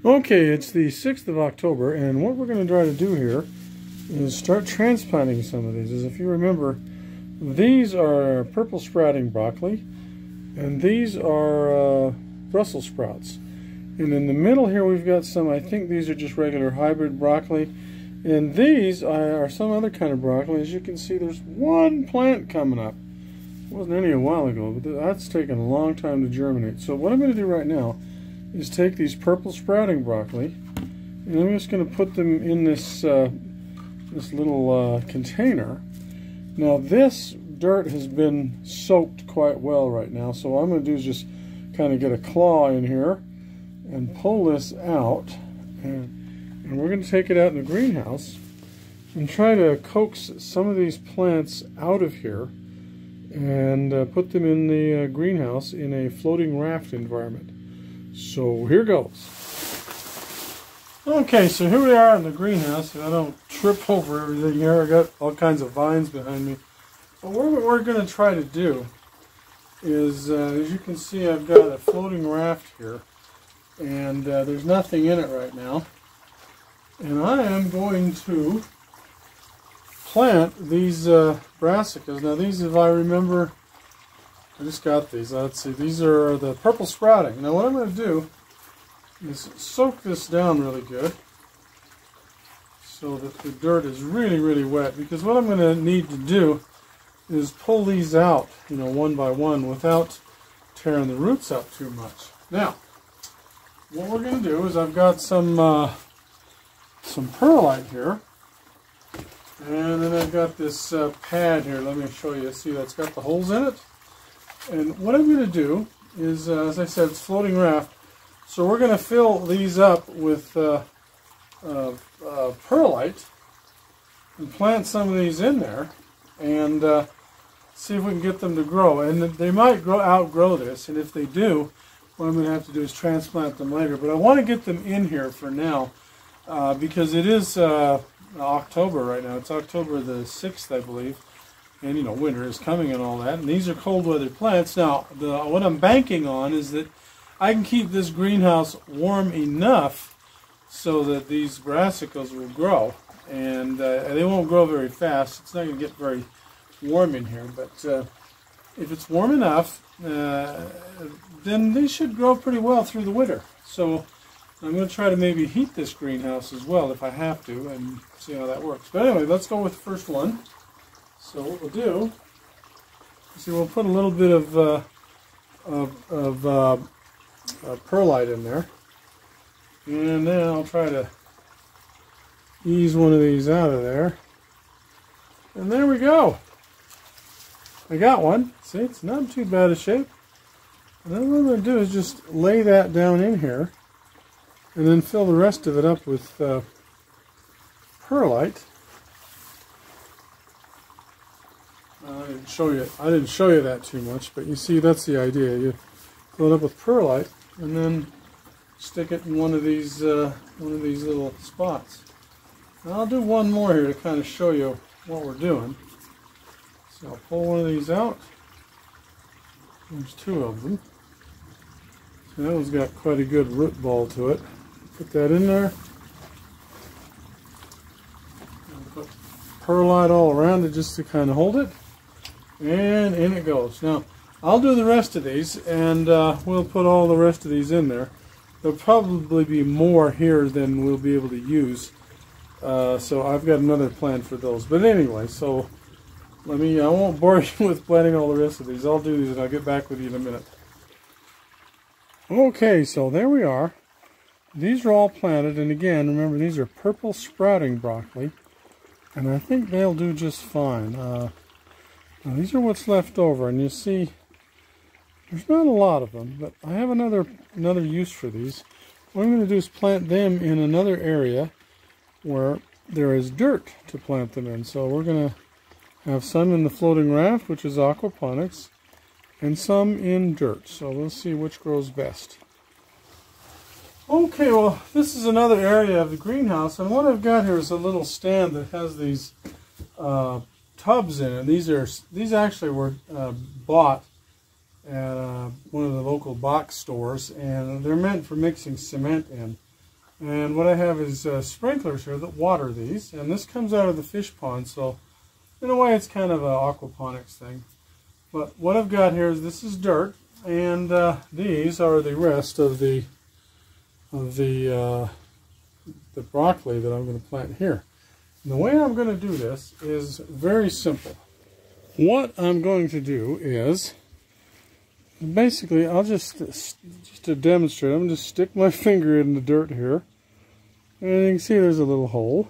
Okay, it's the 6th of October, and what we're going to try to do here is start transplanting some of these. As if you remember, these are purple sprouting broccoli, and these are Brussels sprouts. And in the middle here we've got some, I think these are just regular hybrid broccoli, and these are some other kind of broccoli. As you can see, there's one plant coming up. It wasn't any a while ago, but that's taken a long time to germinate. So what I'm going to do right now is take these purple sprouting broccoli, and I'm just going to put them in this this little container. Now this dirt has been soaked quite well right now, so what I'm going to do is just kind of get a claw in here and pull this out, and we're going to take it out in the greenhouse and try to coax some of these plants out of here and put them in the greenhouse in a floating raft environment. So here goes. Okay, so here we are in the greenhouse, and I don't trip over everything here. I got all kinds of vines behind me. But what we're going to try to do is, as you can see, I've got a floating raft here, and there's nothing in it right now. And I am going to plant these brassicas. Now these, if I remember, I just got these. Let's see, these are the purple sprouting. Now what I'm going to do is soak this down really good so that the dirt is really, really wet, because what I'm going to need to do is pull these out, you know, one by one without tearing the roots up too much. Now, what we're going to do is I've got some perlite here, and then I've got this pad here. Let me show you. See, that's got the holes in it. And what I'm going to do is, as I said, it's floating raft. So we're going to fill these up with perlite and plant some of these in there and see if we can get them to grow. And they might outgrow this, and if they do, what I'm going to have to do is transplant them later. But I want to get them in here for now because it is October right now. It's October the 6th, I believe. And, you know, winter is coming and all that. And these are cold weather plants. Now, what I'm banking on is that I can keep this greenhouse warm enough so that these brassicas will grow. And they won't grow very fast. It's not going to get very warm in here. But if it's warm enough, then these should grow pretty well through the winter. So I'm going to try to maybe heat this greenhouse as well if I have to, and see how that works. But anyway, let's go with the first one. So what we'll do, see, we'll put a little bit of perlite in there, and then I'll try to ease one of these out of there, and there we go. I got one. See, it's not too bad a shape. And then what I'm going to do is just lay that down in here, and then fill the rest of it up with perlite. I didn't show you that too much, but you see, that's the idea. You fill it up with perlite and then stick it in one of these little spots. Now I'll do one more here to kind of show you what we're doing. So I'll pull one of these out. There's two of them. So that one's got quite a good root ball to it. Put that in there. And put perlite all around it just to kind of hold it. And in it goes. Now, I'll do the rest of these, and we'll put all the rest of these in there. There'll probably be more here than we'll be able to use. So I've got another plan for those. But anyway, so I won't bore you with planting all the rest of these. I'll do these and I'll get back with you in a minute. Okay, so there we are. These are all planted, and again, remember, these are purple sprouting broccoli, and I think they'll do just fine. Now these are what's left over, and you see there's not a lot of them, but I have another use for these. What I'm going to do is plant them in another area where there is dirt to plant them in. So we're going to have some in the floating raft, which is aquaponics, and some in dirt. So we'll see which grows best. Okay, well, this is another area of the greenhouse, and what I've got here is a little stand that has these tubs in it. These actually were bought at one of the local box stores, and they're meant for mixing cement in. And what I have is sprinklers here that water these, and this comes out of the fish pond, so in a way it's kind of an aquaponics thing. But what I've got here is this is dirt, and these are the rest of the broccoli that I'm going to plant here. And the way I'm going to do this is very simple. What I'm going to do is, basically, I'll just to demonstrate, I'm going to stick my finger in the dirt here. And you can see there's a little hole.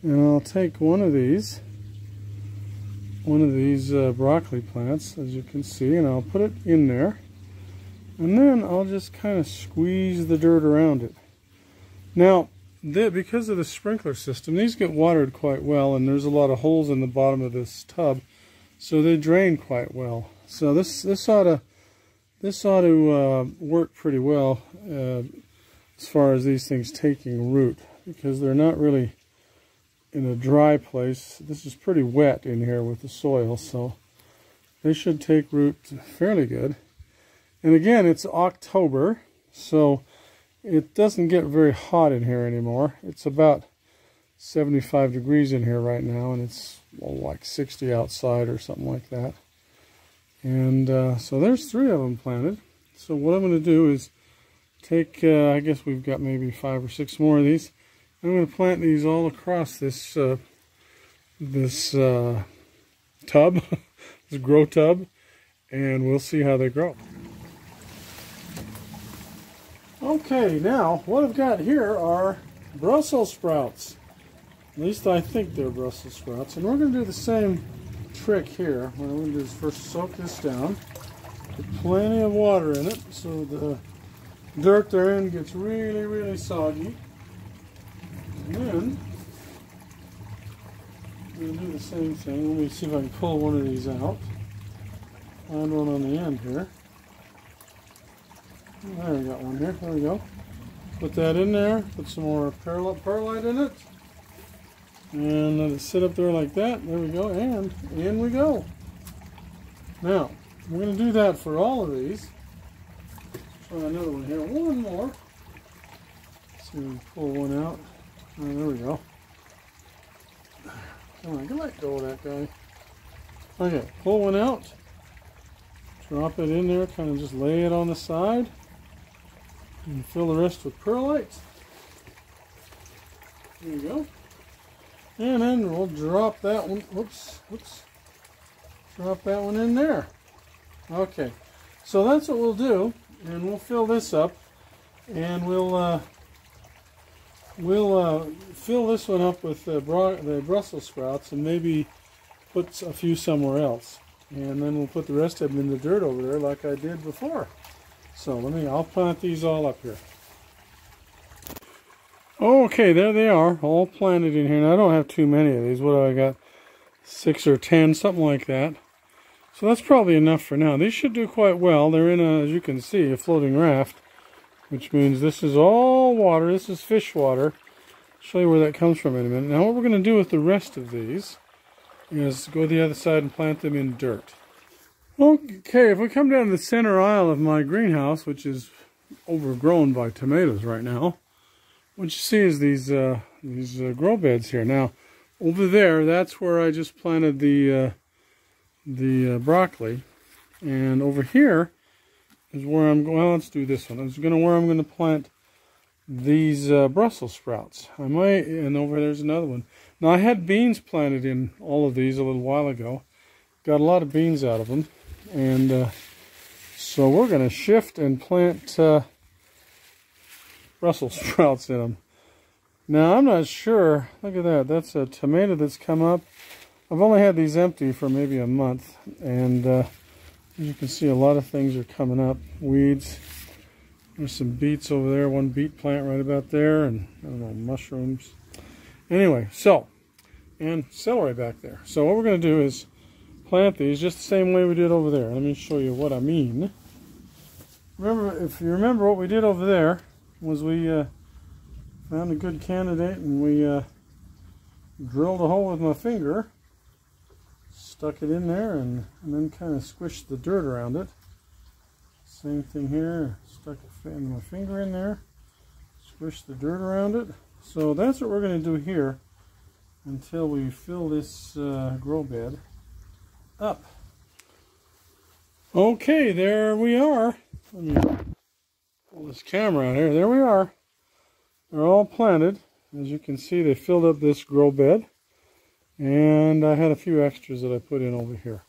And I'll take one of these broccoli plants, as you can see, and I'll put it in there. And then I'll just kind of squeeze the dirt around it. Now, because of the sprinkler system, these get watered quite well, and there's a lot of holes in the bottom of this tub, so they drain quite well. So this ought to work pretty well as far as these things taking root, because they're not really in a dry place. This is pretty wet in here with the soil, so they should take root fairly good. And again, it's October, so it doesn't get very hot in here anymore. It's about 75 degrees in here right now, and it's like 60 outside or something like that. And so there's 3 of them planted. So what I'm going to do is take, I guess we've got maybe 5 or 6 more of these. I'm going to plant these all across this tub, this grow tub, and we'll see how they grow. Okay, now what I've got here are Brussels sprouts. At least I think they're Brussels sprouts. And we're going to do the same trick here. What I'm going to do is first soak this down, put plenty of water in it so the dirt therein gets really, really soggy. And then I'm going to do the same thing. Let me see if I can pull one of these out. Find one on the end here. There we got one here. There we go. Put that in there. Put some more perlite in it. And let it sit up there like that. There we go. And in we go. Now, we're going to do that for all of these. Try another one here. One more. Let's see if we can pull one out. Oh, there we go. Come on, let go of that guy. Okay, pull one out. Drop it in there. Kind of just lay it on the side. And fill the rest with perlite. There you go. And then we'll drop that one. Whoops. Drop that one in there. Okay. So that's what we'll do. And we'll fill this up. And we'll fill this one up with the Brussels sprouts and maybe put a few somewhere else. And then we'll put the rest of them in the dirt over there like I did before. So I'll plant these all up here. Okay, there they are, all planted in here. Now I don't have too many of these. What do I got? 6 or 10, something like that. So that's probably enough for now. These should do quite well. They're in as you can see, a floating raft, which means this is all water. This is fish water. I'll show you where that comes from in a minute. Now what we're going to do with the rest of these is go to the other side and plant them in dirt. Okay, if we come down to the center aisle of my greenhouse, which is overgrown by tomatoes right now, what you see is these grow beds here. Now, over there, that's where I just planted the broccoli, and over here is where I'm going. Well, let's do this one. Where I'm going to plant these Brussels sprouts. I might, and over there's another one. Now, I had beans planted in all of these a little while ago. Got a lot of beans out of them. And so we're going to shift and plant Brussels sprouts in them. Now, I'm not sure. Look at that. That's a tomato that's come up. I've only had these empty for maybe a month. And as you can see, a lot of things are coming up. Weeds. There's some beets over there. One beet plant right about there. And, I don't know, mushrooms. Anyway, and celery back there. So what we're going to do is plant these just the same way we did over there. Let me show you what I mean. If you remember what we did over there was we found a good candidate and we drilled a hole with my finger, stuck it in there, and then kind of squished the dirt around it. Same thing here. Stuck my finger in there, Squish the dirt around it. So that's what we're going to do here until we fill this grow bed up. Okay, there we are. Let me pull this camera out here. There we are. They're all planted. As you can see, they filled up this grow bed. And I had a few extras that I put in over here.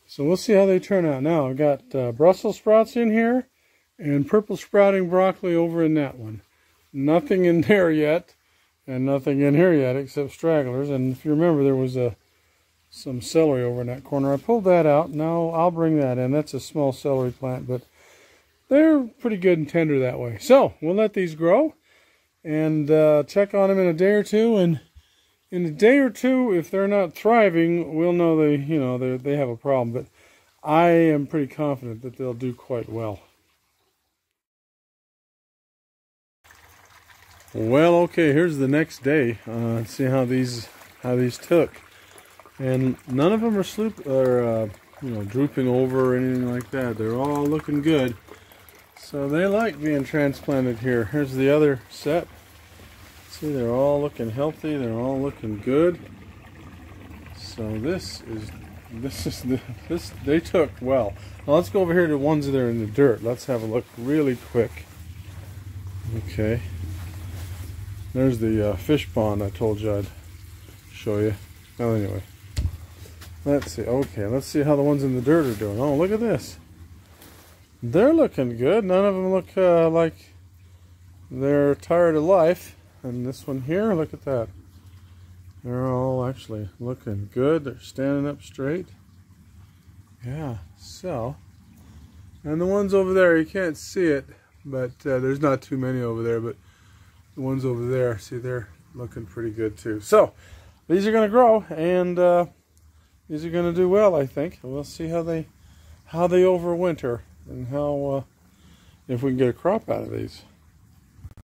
So we'll see how they turn out. Now I've got Brussels sprouts in here and purple sprouting broccoli over in that one. Nothing in there yet, and nothing in here yet except stragglers. And if you remember, there was some celery over in that corner. I pulled that out. Now I'll bring that in. That's a small celery plant, but they're pretty good and tender that way. So we'll let these grow and check on them in a day or two. And in a day or two, if they're not thriving, we'll know they have a problem. But I am pretty confident that they'll do quite well. Well, okay, here's the next day. Let's see how these took. And none of them are drooping over or anything like that. They're all looking good. So they like being transplanted here. Here's the other set. See, they're all looking healthy. They're all looking good. So they took well. Now let's go over here to the ones that are in the dirt. Let's have a look really quick. Okay. There's the fish pond I told you I'd show you. Well, anyway. Let's see. Okay, let's see how the ones in the dirt are doing. Oh, look at this. They're looking good. None of them look like they're tired of life. And this one here, look at that. They're all actually looking good. They're standing up straight. Yeah, so. And the ones over there, you can't see it, but there's not too many over there, but the ones over there, see, they're looking pretty good too. So, these are going to grow, and these are going to do well, I think. We'll see how they overwinter, and how if we can get a crop out of these.